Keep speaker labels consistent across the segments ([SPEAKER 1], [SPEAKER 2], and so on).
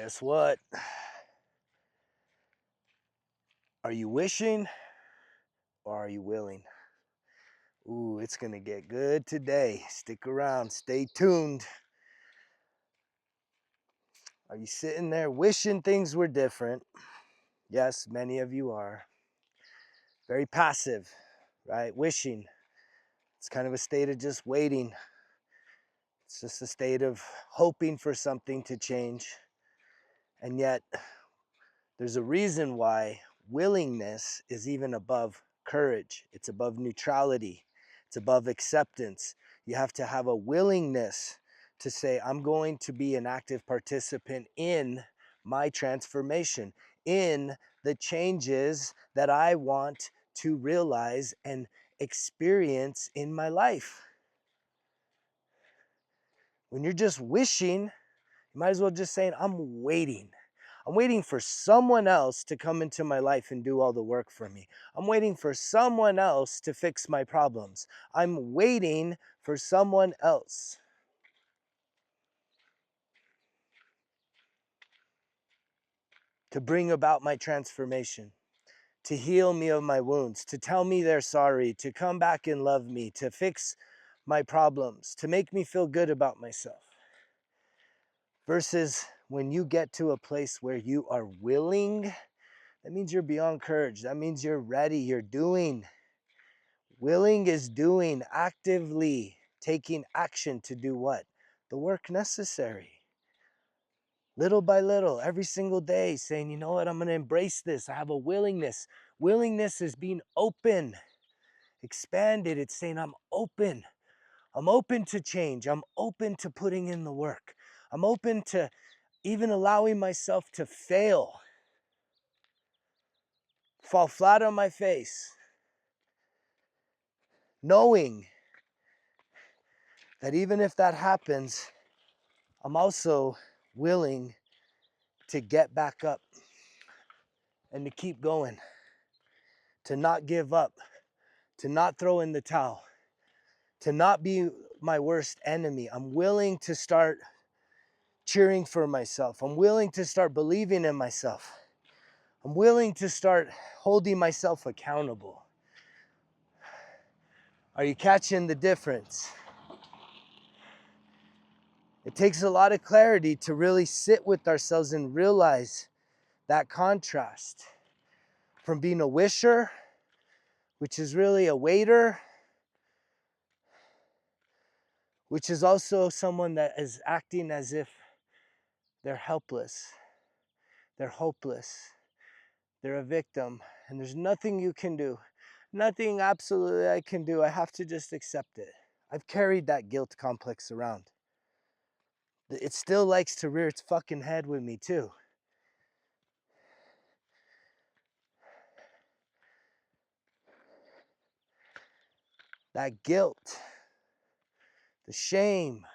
[SPEAKER 1] Guess what? Are you wishing or are you willing? Ooh, it's going to get good today. Stick around, stay tuned. Are you sitting there wishing things were different? Yes, many of you are. Very passive, right? Wishing. It's kind of a state of just waiting. It's just a state of hoping for something to change. And yet, there's a reason why willingness is even above courage. It's above neutrality. It's above acceptance. You have to have a willingness to say, I'm going to be an active participant in my transformation, in the changes that I want to realize and experience in my life. When you're just wishing, you might as well just say, I'm waiting. I'm waiting for someone else to come into my life and do all the work for me. I'm waiting for someone else to fix my problems. I'm waiting for someone else to bring about my transformation, to heal me of my wounds, to tell me they're sorry, to come back and love me, to fix my problems, to make me feel good about myself. Versus when you get to a place where you are willing, that means you're beyond courage. That means you're ready, you're doing. Willing is doing, actively taking action to do what? The work necessary. Little by little, every single day, saying, you know what, I'm going to embrace this. I have a willingness. Willingness is being open, expanded. It's saying, I'm open. I'm open to change. I'm open to putting in the work. I'm open to even allowing myself to fail, fall flat on my face, knowing that even if that happens, I'm also willing to get back up and to keep going, to not give up, to not throw in the towel, to not be my worst enemy. I'm willing to start cheering for myself. I'm willing to start believing in myself. I'm willing to start holding myself accountable. Are you catching the difference? It takes a lot of clarity to really sit with ourselves and realize that contrast from being a wisher, which is really a waiter, which is also someone that is acting as if they're helpless, they're hopeless, they're a victim, and there's nothing you can do, nothing absolutely I can do. I have to just accept it. I've carried that guilt complex around. It still likes to rear its fucking head with me too. That guilt, the shame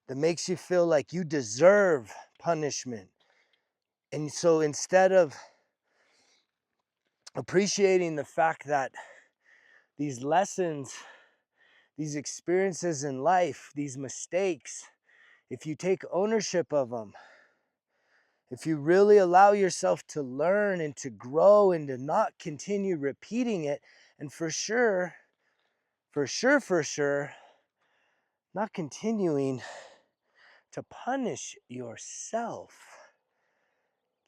[SPEAKER 1] that makes you feel like you deserve punishment. And so instead of appreciating the fact that these lessons, these experiences in life, these mistakes, if you take ownership of them, if you really allow yourself to learn and to grow and to not continue repeating it, and for sure, not continuing to punish yourself.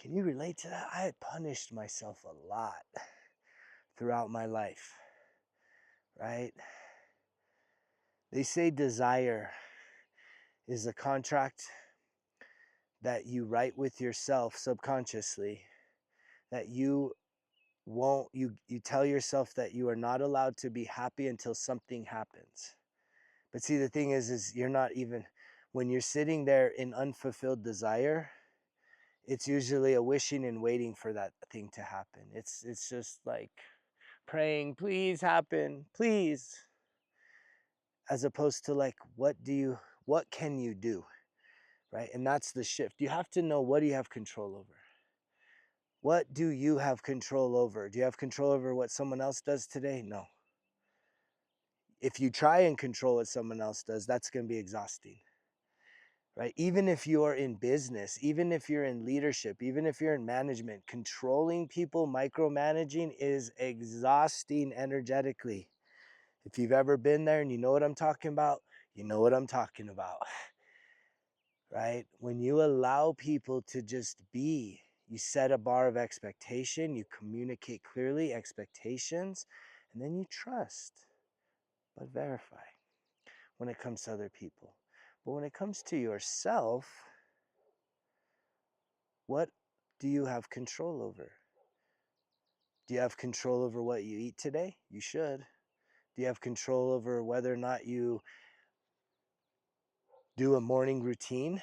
[SPEAKER 1] Can you relate to that? I punished myself a lot throughout my life, right? They say desire is a contract that you write with yourself subconsciously, that you tell yourself that you are not allowed to be happy until something happens. But see, the thing is you're not even, when you're sitting there in unfulfilled desire, it's usually a wishing and waiting for that thing to happen. It's just like praying, please happen, please. As opposed to like, what can you do? Right? And that's the shift. You have to know, what do you have control over? What do you have control over? Do you have control over what someone else does today? No. If you try and control what someone else does, that's going to be exhausting. right? Even if you're in business, even if you're in leadership, even if you're in management, controlling people, micromanaging is exhausting energetically. If you've ever been there and you know what I'm talking about, you know what I'm talking about, right? When you allow people to just be, you set a bar of expectation, you communicate clearly expectations, and then you trust, but verify when it comes to other people. But when it comes to yourself, what do you have control over? Do you have control over what you eat today? You should. Do you have control over whether or not you do a morning routine,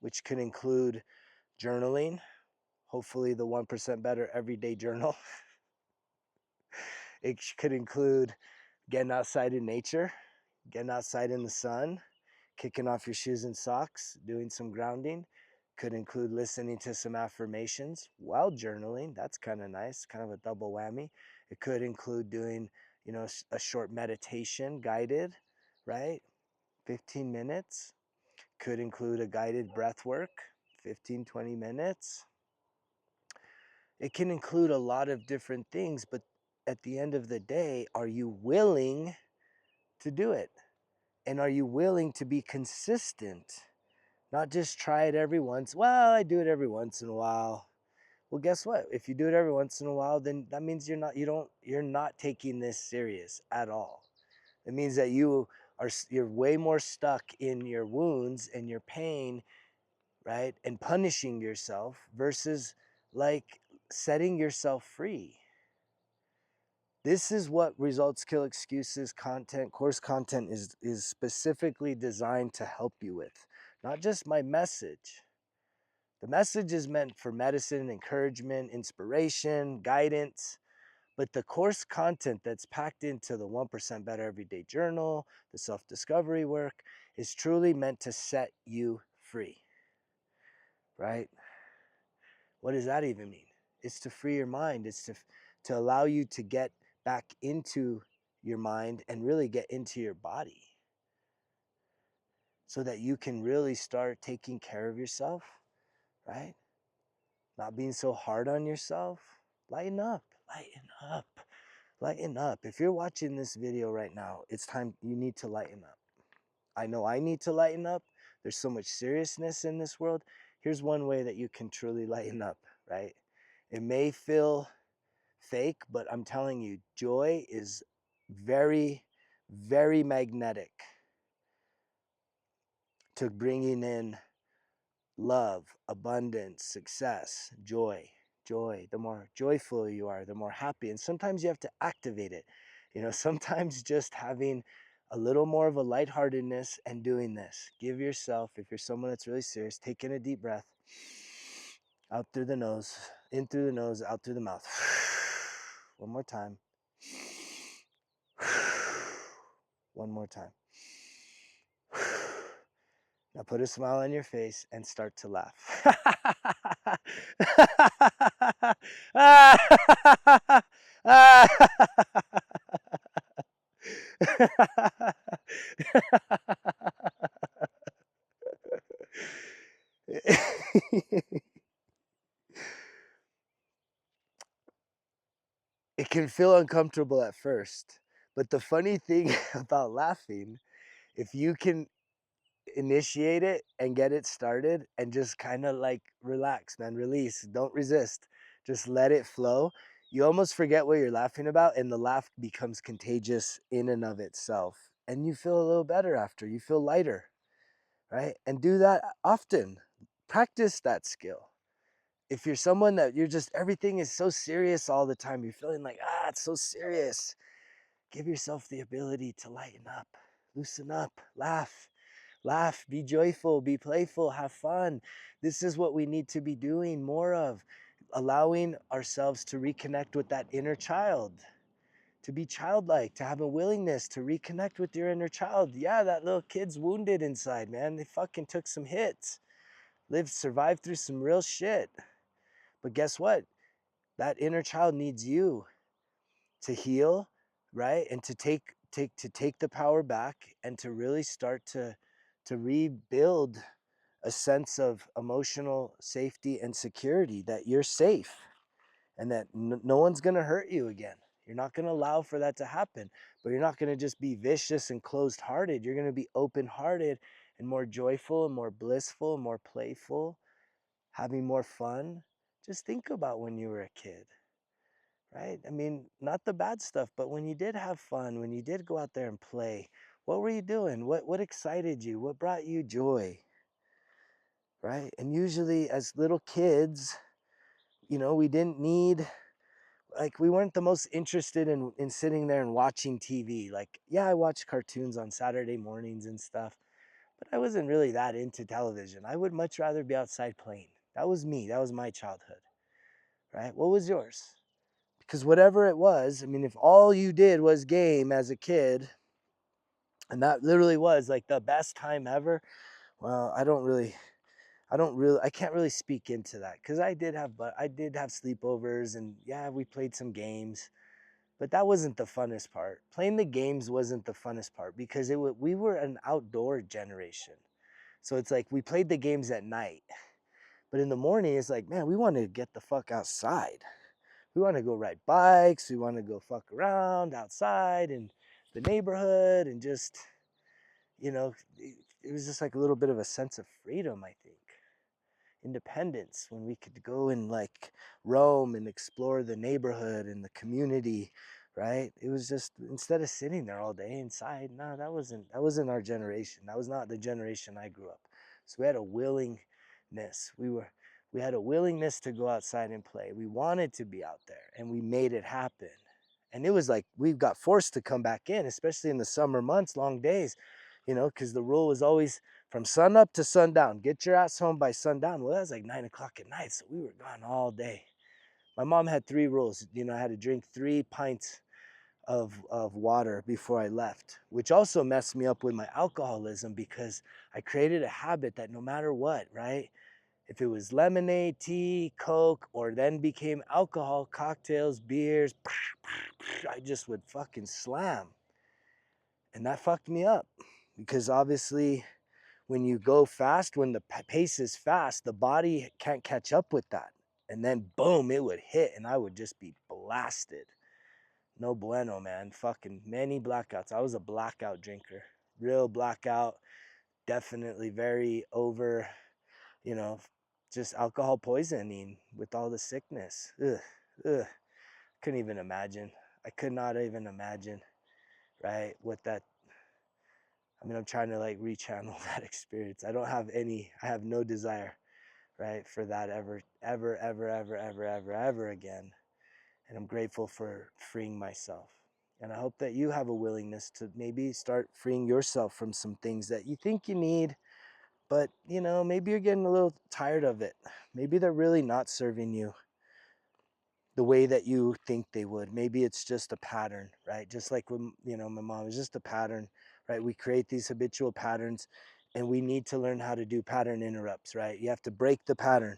[SPEAKER 1] which could include journaling, hopefully the 1% Better Everyday Journal? It could include getting outside in nature, getting outside in the sun, kicking off your shoes and socks, doing some grounding. Could include listening to some affirmations while journaling. That's kind of nice, kind of a double whammy. It could include doing, a short meditation guided, right? 15 minutes. Could include a guided breath work, 15, 20 minutes. It can include a lot of different things, but at the end of the day, are you willing to do it? And are you willing to be consistent? Not just try it every once. Well, I do it every once in a while. Well, guess what? If you do it every once in a while, then that means you're not taking this serious at all. It means that you're way more stuck in your wounds and your pain, right? And punishing yourself versus like setting yourself free. This is what Results Kill Excuses content, course content is specifically designed to help you with. Not just my message. The message is meant for medicine, encouragement, inspiration, guidance, but the course content that's packed into the 1% Better Everyday Journal, the self-discovery work, is truly meant to set you free, right? What does that even mean? It's to free your mind. It's to allow you to get back into your mind and really get into your body so that you can really start taking care of yourself, right? Not being so hard on yourself. Lighten up, lighten up, lighten up. If you're watching this video right now, it's time you need to lighten up. I know I need to lighten up. There's so much seriousness in this world. Here's one way that you can truly lighten up, right? It may feel fake, but I'm telling you, joy is very, very magnetic to bringing in love, abundance, success, joy. Joy. The more joyful you are, the more happy. And sometimes you have to activate it. Sometimes just having a little more of a lightheartedness and doing this. Give yourself, if you're someone that's really serious, take in a deep breath. Out through the nose, in through the nose, out through the mouth. One more time. One more time. Now put a smile on your face and start to laugh. It can feel uncomfortable at first, but the funny thing about laughing, if you can initiate it and get it started and just kind of like relax, man, release, don't resist, just let it flow. You almost forget what you're laughing about, and the laugh becomes contagious in and of itself. And you feel a little better after, you feel lighter, right? And do that often. Practice that skill. If you're someone that you're just, everything is so serious all the time, you're feeling like, it's so serious. Give yourself the ability to lighten up, loosen up, laugh. Laugh, be joyful, be playful, have fun. This is what we need to be doing more of. Allowing ourselves to reconnect with that inner child, to be childlike, to have a willingness to reconnect with your inner child. Yeah, that little kid's wounded inside, man. They fucking took some hits, survived through some real shit. But guess what? That inner child needs you to heal, right? And to take the power back and to really start to rebuild a sense of emotional safety and security, that you're safe and that no one's going to hurt you again. You're not going to allow for that to happen, but you're not going to just be vicious and closed-hearted. You're going to be open-hearted and more joyful and more blissful and more playful, having more fun. Just think about when you were a kid, right? I mean, not the bad stuff, but when you did have fun, when you did go out there and play, what were you doing? What excited you? What brought you joy, right? And usually as little kids, we didn't need, like, we weren't the most interested in sitting there and watching TV. Like, yeah, I watched cartoons on Saturday mornings and stuff, but I wasn't really that into television. I would much rather be outside playing. That was me. That was my childhood, right? What was yours? Because whatever it was, I mean, if all you did was game as a kid, and that literally was like the best time ever, well, I can't really speak into that, because I did have sleepovers, and yeah, we played some games, but that wasn't the funnest part. Playing the games wasn't the funnest part, because we were an outdoor generation. So it's like we played the games at night, but in the morning it's like, man, we want to get the fuck outside. We want to go ride bikes. We want to go fuck around outside in the neighborhood, and just, it was just like a little bit of a sense of freedom, I think. Independence, when we could go and like roam and explore the neighborhood and the community, right? It was just, instead of sitting there all day inside. No, that wasn't our generation. That was not the generation I grew up. So we had a willingness. We had a willingness to go outside and play. We wanted to be out there, and we made it happen. And it was like we got forced to come back in, especially in the summer months, long days, because the rule was always from sun up to sundown. Get your ass home by sundown. Well, that was like 9 o'clock at night, so we were gone all day. My mom had 3 rules. I had to drink 3 pints of water before I left, which also messed me up with my alcoholism, because I created a habit that no matter what, right? If it was lemonade, tea, Coke, or then became alcohol, cocktails, beers, I just would fucking slam. And that fucked me up, because obviously when you go fast, when the pace is fast, the body can't catch up with that. And then boom, it would hit, and I would just be blasted. No bueno, man. Fucking many blackouts. I was a blackout drinker. Real blackout. Definitely very over, you know, just alcohol poisoning with all the sickness. Ugh, ugh. Couldn't even imagine. I could not even imagine, right? I'm trying to like rechannel that experience. I have no desire, right, for that ever, ever, ever, ever, ever, ever, ever again. And I'm grateful for freeing myself. And I hope that you have a willingness to maybe start freeing yourself from some things that you think you need, but maybe you're getting a little tired of it. Maybe they're really not serving you the way that you think they would. Maybe it's just a pattern, right? Just like when, my mom, is just a pattern, right? We create these habitual patterns, and we need to learn how to do pattern interrupts, right? You have to break the pattern,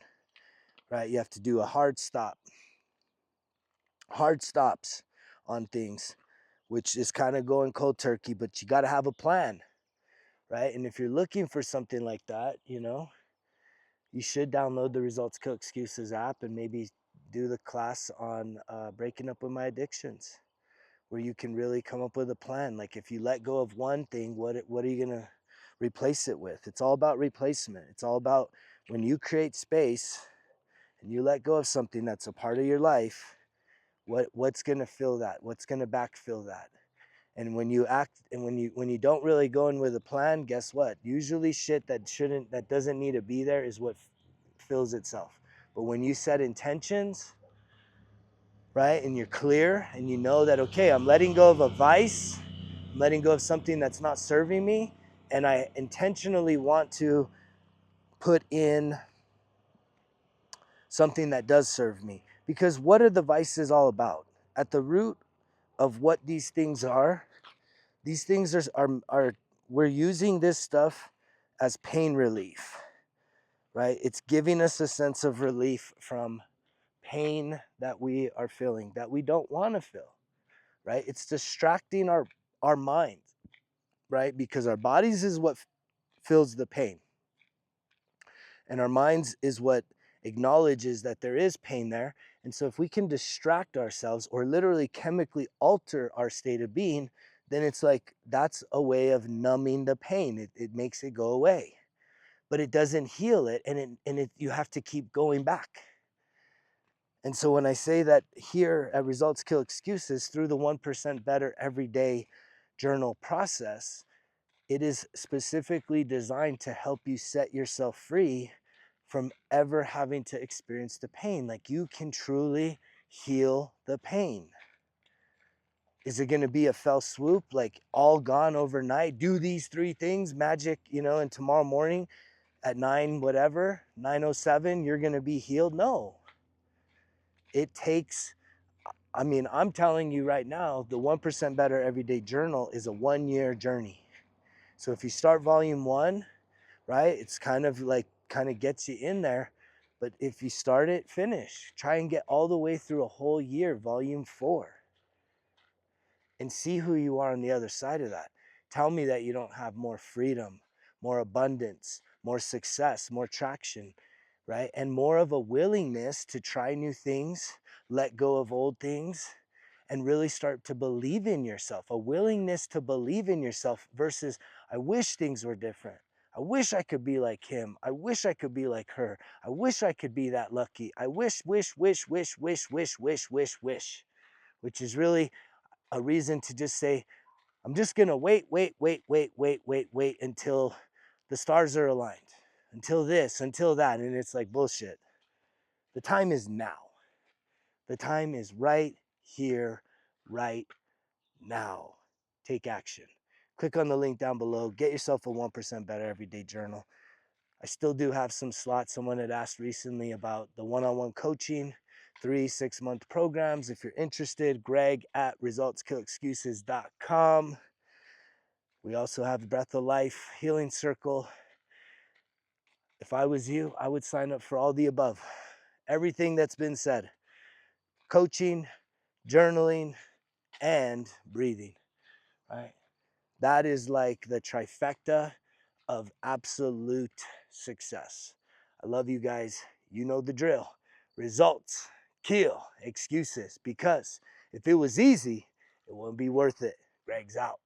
[SPEAKER 1] right? You have to do a hard stops on things, which is kind of going cold turkey, but you got to have a plan, right? And if you're looking for something like that, you should download the Results Kill Excuses app, and maybe do the class on breaking up with my addictions, where you can really come up with a plan. Like, if you let go of one thing, what are you going to replace it with? It's all about replacement. It's all about when you create space and you let go of something that's a part of your life, what's going to fill that? What's going to backfill that? And when you don't really go in with a plan, guess what? Usually shit that doesn't need to be there is what fills itself. But when you set intentions, right, and you're clear, and you know that, okay, I'm letting go of a vice, I'm letting go of something that's not serving me, and I intentionally want to put in something that does serve me. Because what are the vices all about? At the root of what these things are, are we're using this stuff as pain relief, right? It's giving us a sense of relief from pain that we are feeling, that we don't want to feel, right? It's distracting our minds, right? Because our bodies is what feels the pain. And our minds is what acknowledges that there is pain there. And so if we can distract ourselves or literally chemically alter our state of being, then it's like that's a way of numbing the pain. It makes it go away. But it doesn't heal it, and you have to keep going back. And so when I say that here at Results Kill Excuses, through the 1% Better Everyday Journal process, it is specifically designed to help you set yourself free from ever having to experience the pain. Like, you can truly heal the pain. Is it going to be a fell swoop, like all gone overnight? Do these 3 things, magic, and tomorrow morning at 9:07, you're going to be healed? No. It takes, I'm telling you right now, the 1% Better Everyday Journal is a 1-year journey. So if you start volume 1, right, it's kind of gets you in there. But if you start it, finish. Try and get all the way through a whole year, volume 4. And see who you are on the other side of that. Tell me that you don't have more freedom, more abundance, more success, more traction, right? And more of a willingness to try new things, let go of old things, and really start to believe in yourself. A willingness to believe in yourself versus, I wish things were different. I wish I could be like him. I wish I could be like her. I wish I could be that lucky. I wish, which is really a reason to just say, I'm just going to wait until the stars are aligned, until this, until that. And it's like bullshit. The time is now. The time is right here, right now. Take action. Click on the link down below. Get yourself a 1% Better Everyday Journal. I still do have some slots. Someone had asked recently about the one-on-one coaching, 3 6-month programs. If you're interested, greg@resultskillexcuses.com. We also have the Breath of Life Healing Circle. If I was you, I would sign up for all the above. Everything that's been said. Coaching, journaling, and breathing. Right? That is like the trifecta of absolute success. I love you guys. You know the drill. Results kill excuses, because if it was easy, it wouldn't be worth it. Greg's out.